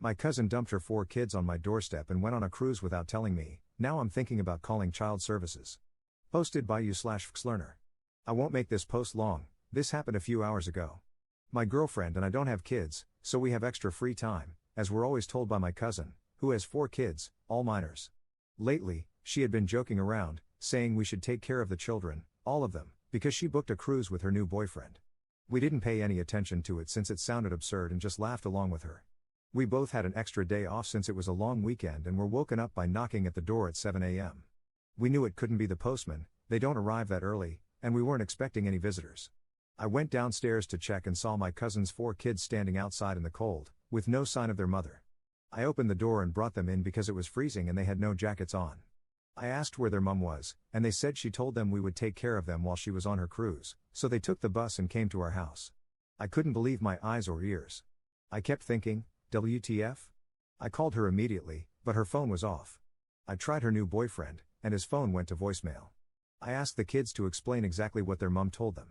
My cousin dumped her 4 kids on my doorstep and went on a cruise without telling me. Now I'm thinking about calling child services. Posted by you/Xlearner. I won't make this post long. This happened a few hours ago. My girlfriend and I don't have kids, so we have extra free time, as we're always told by my cousin, who has 4 kids, all minors. Lately, she had been joking around, saying we should take care of the children, all of them, because she booked a cruise with her new boyfriend. We didn't pay any attention to it since it sounded absurd and just laughed along with her. We both had an extra day off since it was a long weekend and were woken up by knocking at the door at 7 a.m. We knew it couldn't be the postman, they don't arrive that early, and we weren't expecting any visitors. I went downstairs to check and saw my cousin's 4 kids standing outside in the cold, with no sign of their mother. I opened the door and brought them in because it was freezing and they had no jackets on. I asked where their mum was, and they said she told them we would take care of them while she was on her cruise, so they took the bus and came to our house. I couldn't believe my eyes or ears. I kept thinking, WTF? I called her immediately, but her phone was off. I tried her new boyfriend, and his phone went to voicemail. I asked the kids to explain exactly what their mum told them.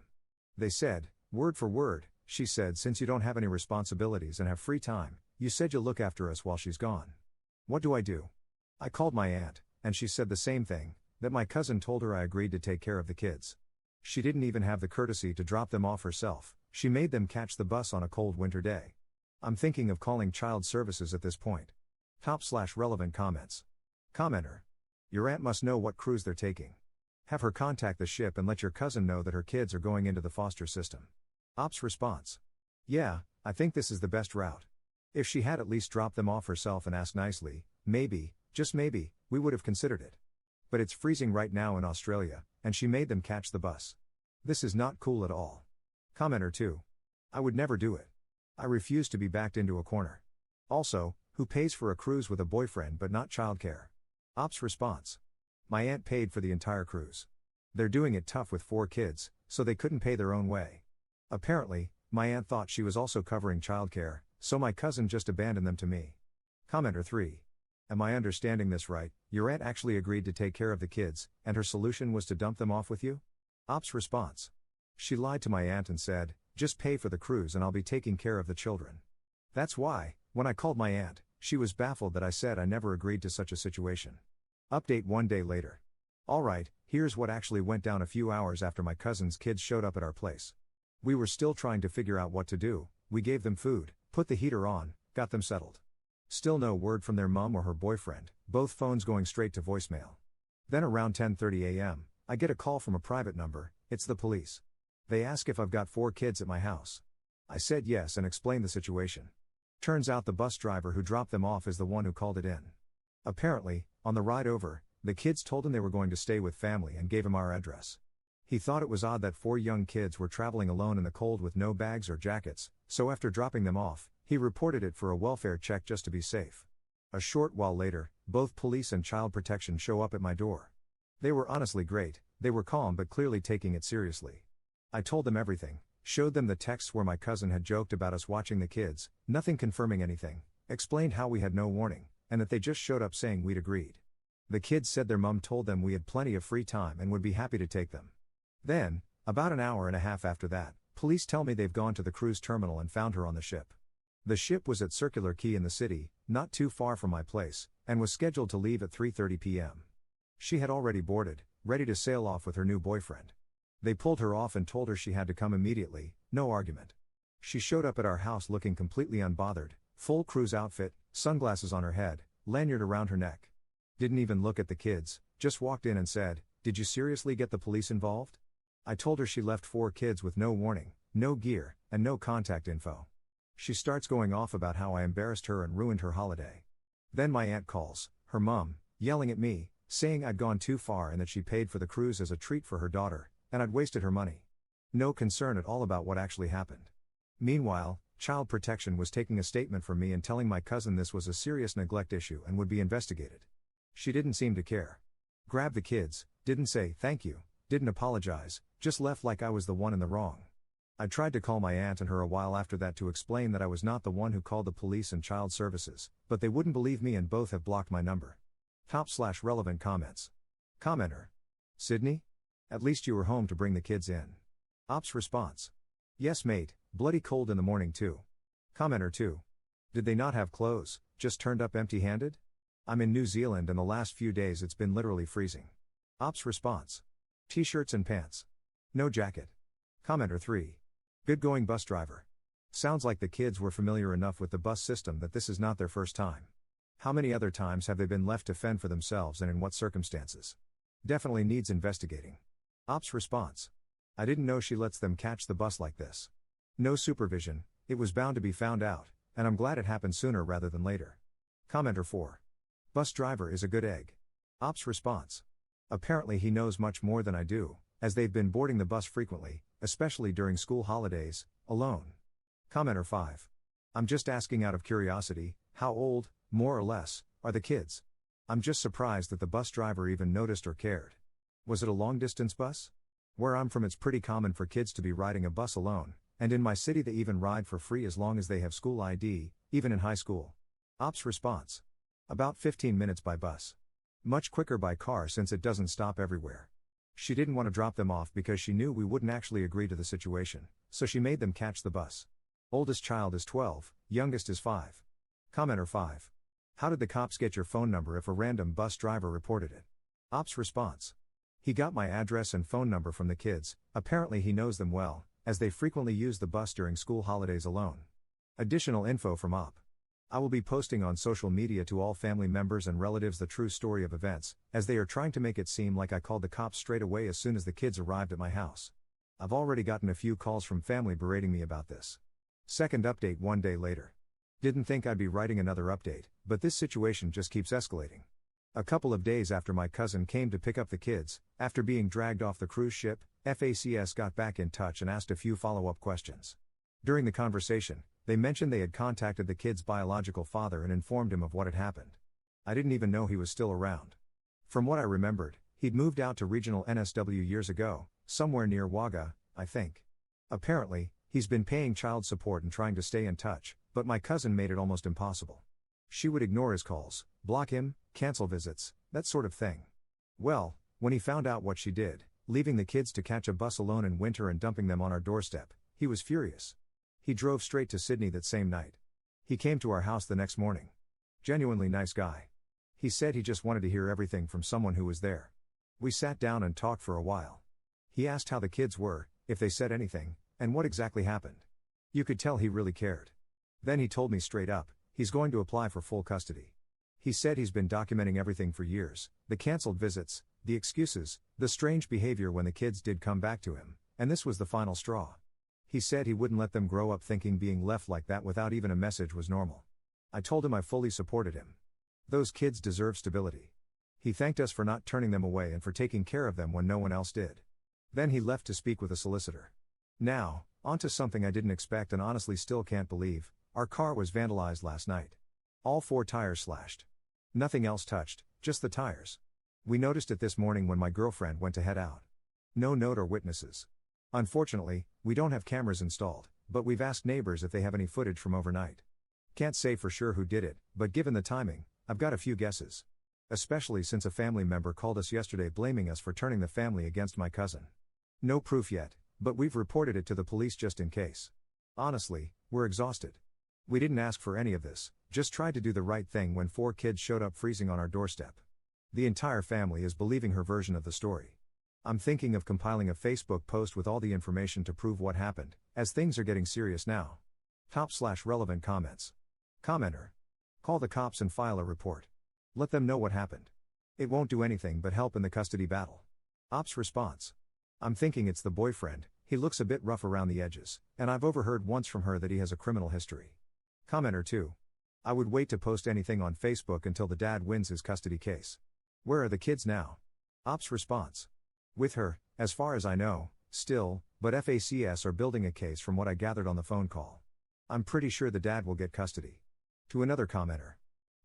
They said, word for word, she said, since you don't have any responsibilities and have free time, you said you'll look after us while she's gone. What do I do? I called my aunt, and she said the same thing, that my cousin told her I agreed to take care of the kids. She didn't even have the courtesy to drop them off herself, she made them catch the bus on a cold winter day. I'm thinking of calling child services at this point. Top/relevant comments. Commenter. Your aunt must know what cruise they're taking. Have her contact the ship and let your cousin know that her kids are going into the foster system. Ops response. Yeah, I think this is the best route. If she had at least dropped them off herself and asked nicely, maybe, just maybe, we would have considered it. But it's freezing right now in Australia, and she made them catch the bus. This is not cool at all. Commenter 2. I would never do it. I refuse to be backed into a corner. Also, who pays for a cruise with a boyfriend but not childcare? Ops response. My aunt paid for the entire cruise. They're doing it tough with 4 kids, so they couldn't pay their own way. Apparently, my aunt thought she was also covering childcare, so my cousin just abandoned them to me. Commenter 3. Am I understanding this right? Your aunt actually agreed to take care of the kids, and her solution was to dump them off with you? Ops response. She lied to my aunt and said, just pay for the cruise and I'll be taking care of the children. That's why, when I called my aunt, she was baffled that I said I never agreed to such a situation. Update 1 day later. Alright, here's what actually went down a few hours after my cousin's kids showed up at our place. We were still trying to figure out what to do, we gave them food, put the heater on, got them settled. Still no word from their mum or her boyfriend, both phones going straight to voicemail. Then around 10:30 a.m., I get a call from a private number, it's the police. They ask if I've got 4 kids at my house. I said yes and explained the situation. Turns out the bus driver who dropped them off is the one who called it in. Apparently, on the ride over, the kids told him they were going to stay with family and gave him our address. He thought it was odd that 4 young kids were traveling alone in the cold with no bags or jackets, so after dropping them off, he reported it for a welfare check just to be safe. A short while later, both police and child protection show up at my door. They were honestly great, they were calm but clearly taking it seriously. I told them everything, showed them the texts where my cousin had joked about us watching the kids, nothing confirming anything, explained how we had no warning, and that they just showed up saying we'd agreed. The kids said their mum told them we had plenty of free time and would be happy to take them. Then, about an hour and a half after that, police tell me they've gone to the cruise terminal and found her on the ship. The ship was at Circular Quay in the city, not too far from my place, and was scheduled to leave at 3:30 p.m. She had already boarded, ready to sail off with her new boyfriend. They pulled her off and told her she had to come immediately, no argument. She showed up at our house looking completely unbothered, full cruise outfit, sunglasses on her head, lanyard around her neck. Didn't even look at the kids, just walked in and said, "Did you seriously get the police involved?" I told her she left 4 kids with no warning, no gear, and no contact info. She starts going off about how I embarrassed her and ruined her holiday. Then my aunt calls, her mum, yelling at me, saying I'd gone too far and that she paid for the cruise as a treat for her daughter, and I'd wasted her money. No concern at all about what actually happened. Meanwhile, child protection was taking a statement from me and telling my cousin this was a serious neglect issue and would be investigated. She didn't seem to care. Grabbed the kids, didn't say thank you, didn't apologize, just left like I was the one in the wrong. I tried to call my aunt and her a while after that to explain that I was not the one who called the police and child services, but they wouldn't believe me and both have blocked my number. Top/relevant comments. Commenter. Sydney? At least you were home to bring the kids in. Ops response. Yes mate, bloody cold in the morning too. Commenter 2. Did they not have clothes, just turned up empty-handed? I'm in New Zealand and the last few days it's been literally freezing. Ops response. T-shirts and pants. No jacket. Commenter 3. Good going bus driver. Sounds like the kids were familiar enough with the bus system that this is not their first time. How many other times have they been left to fend for themselves and in what circumstances? Definitely needs investigating. Ops response. I didn't know she lets them catch the bus like this. No supervision, it was bound to be found out, and I'm glad it happened sooner rather than later. Commenter 4. Bus driver is a good egg. Ops response. Apparently he knows much more than I do, as they've been boarding the bus frequently, especially during school holidays, alone. Commenter 5. I'm just asking out of curiosity, how old, more or less, are the kids? I'm just surprised that the bus driver even noticed or cared. Was it a long-distance bus? Where I'm from it's pretty common for kids to be riding a bus alone, and in my city they even ride for free as long as they have school ID, even in high school. Ops response. About 15 minutes by bus. Much quicker by car since it doesn't stop everywhere. She didn't want to drop them off because she knew we wouldn't actually agree to the situation, so she made them catch the bus. Oldest child is 12, youngest is 5. Commenter 5. How did the cops get your phone number if a random bus driver reported it? Ops response. He got my address and phone number from the kids, apparently he knows them well, as they frequently use the bus during school holidays alone. Additional info from Op. I will be posting on social media to all family members and relatives the true story of events, as they are trying to make it seem like I called the cops straight away as soon as the kids arrived at my house. I've already gotten a few calls from family berating me about this. Second update 1 day later. Didn't think I'd be writing another update, but this situation just keeps escalating. A couple of days after my cousin came to pick up the kids, after being dragged off the cruise ship, FACS got back in touch and asked a few follow-up questions. During the conversation, they mentioned they had contacted the kid's biological father and informed him of what had happened. I didn't even know he was still around. From what I remembered, he'd moved out to regional NSW years ago, somewhere near Wagga, I think. Apparently, he's been paying child support and trying to stay in touch, but my cousin made it almost impossible. She would ignore his calls, block him, cancel visits, that sort of thing. Well, when he found out what she did, leaving the kids to catch a bus alone in winter and dumping them on our doorstep, he was furious. He drove straight to Sydney that same night. He came to our house the next morning. Genuinely nice guy. He said he just wanted to hear everything from someone who was there. We sat down and talked for a while. He asked how the kids were, if they said anything, and what exactly happened. You could tell he really cared. Then he told me straight up, he's going to apply for full custody. He said he's been documenting everything for years, the cancelled visits, the excuses, the strange behavior when the kids did come back to him, and this was the final straw. He said he wouldn't let them grow up thinking being left like that without even a message was normal. I told him I fully supported him. Those kids deserve stability. He thanked us for not turning them away and for taking care of them when no one else did. Then he left to speak with a solicitor. Now, on to something I didn't expect and honestly still can't believe. Our car was vandalized last night. All 4 tires slashed. Nothing else touched, just the tires. We noticed it this morning when my girlfriend went to head out. No note or witnesses. Unfortunately, we don't have cameras installed, but we've asked neighbors if they have any footage from overnight. Can't say for sure who did it, but given the timing, I've got a few guesses. Especially since a family member called us yesterday blaming us for turning the family against my cousin. No proof yet, but we've reported it to the police just in case. Honestly, we're exhausted. We didn't ask for any of this, just tried to do the right thing when 4 kids showed up freezing on our doorstep. The entire family is believing her version of the story. I'm thinking of compiling a Facebook post with all the information to prove what happened, as things are getting serious now. Top/relevant comments. Commenter. Call the cops and file a report. Let them know what happened. It won't do anything but help in the custody battle. Ops response. I'm thinking it's the boyfriend, he looks a bit rough around the edges, and I've overheard once from her that he has a criminal history. Commenter 2. I would wait to post anything on Facebook until the dad wins his custody case. Where are the kids now? Ops response. With her, as far as I know, still, but FACS are building a case from what I gathered on the phone call. I'm pretty sure the dad will get custody. To another commenter.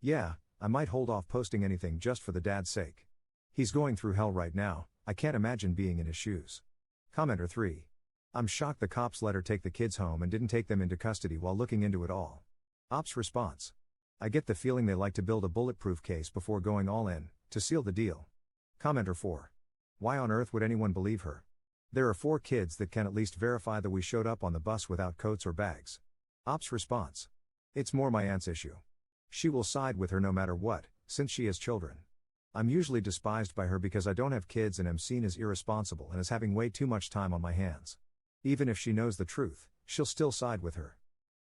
Yeah, I might hold off posting anything just for the dad's sake. He's going through hell right now, I can't imagine being in his shoes. Commenter 3. I'm shocked the cops let her take the kids home and didn't take them into custody while looking into it all. Ops response. I get the feeling they like to build a bulletproof case before going all in, to seal the deal. Commenter 4. Why on earth would anyone believe her? There are 4 kids that can at least verify that we showed up on the bus without coats or bags. Ops response. It's more my aunt's issue. She will side with her no matter what, since she has children. I'm usually despised by her because I don't have kids and am seen as irresponsible and as having way too much time on my hands. Even if she knows the truth, she'll still side with her.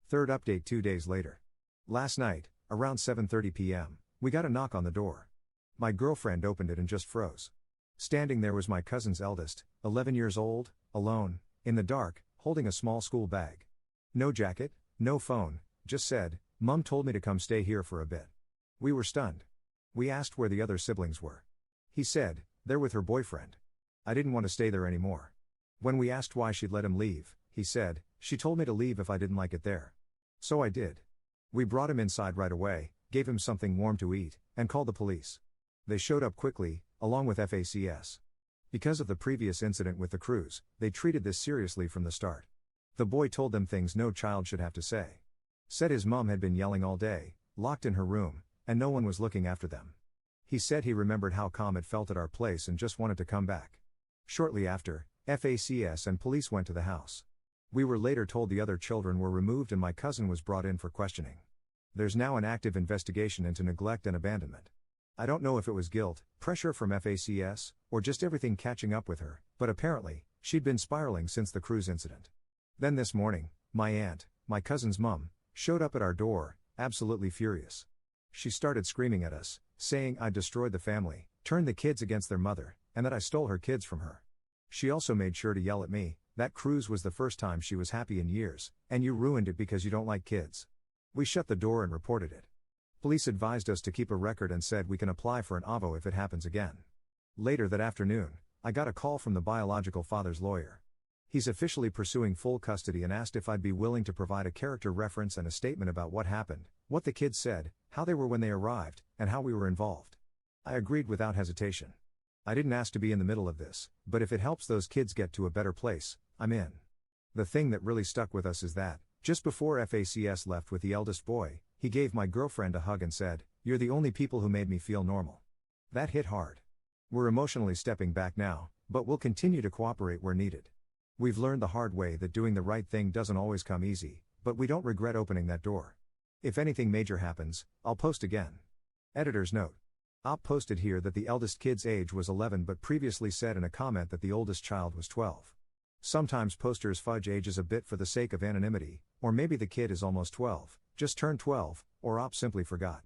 Third update 2 days later. Last night, around 7:30 p.m., we got a knock on the door. My girlfriend opened it and just froze. Standing there was my cousin's eldest, 11 years old, alone, in the dark, holding a small school bag. No jacket, no phone, just said, "Mum told me to come stay here for a bit." We were stunned. We asked where the other siblings were. He said, "They're with her boyfriend." I didn't want to stay there anymore. When we asked why she'd let him leave, he said, "She told me to leave if I didn't like it there." So I did. We brought him inside right away, gave him something warm to eat, and called the police. They showed up quickly, along with FACS. Because of the previous incident with the cruise, they treated this seriously from the start. The boy told them things no child should have to say. Said his mom had been yelling all day, locked in her room, and no one was looking after them. He said he remembered how calm it felt at our place and just wanted to come back. Shortly after, FACS and police went to the house. We were later told the other children were removed and my cousin was brought in for questioning. There's now an active investigation into neglect and abandonment. I don't know if it was guilt, pressure from FACS, or just everything catching up with her, but apparently, she'd been spiraling since the cruise incident. Then this morning, my aunt, my cousin's mum, showed up at our door, absolutely furious. She started screaming at us, saying I destroyed the family, turned the kids against their mother, and that I stole her kids from her. She also made sure to yell at me, that cruise was the first time she was happy in years, and you ruined it because you don't like kids. We shut the door and reported it. Police advised us to keep a record and said we can apply for an AVO if it happens again. Later that afternoon, I got a call from the biological father's lawyer. He's officially pursuing full custody and asked if I'd be willing to provide a character reference and a statement about what happened, what the kids said, how they were when they arrived, and how we were involved. I agreed without hesitation. I didn't ask to be in the middle of this, but if it helps those kids get to a better place, I'm in. The thing that really stuck with us is that, just before FACS left with the eldest boy, he gave my girlfriend a hug and said, "You're the only people who made me feel normal." That hit hard. We're emotionally stepping back now, but we'll continue to cooperate where needed. We've learned the hard way that doing the right thing doesn't always come easy, but we don't regret opening that door. If anything major happens, I'll post again. Editor's note. Op posted here that the eldest kid's age was 11 but previously said in a comment that the oldest child was 12. Sometimes posters fudge ages a bit for the sake of anonymity, or maybe the kid is almost 12, just turned 12, or Op simply forgot.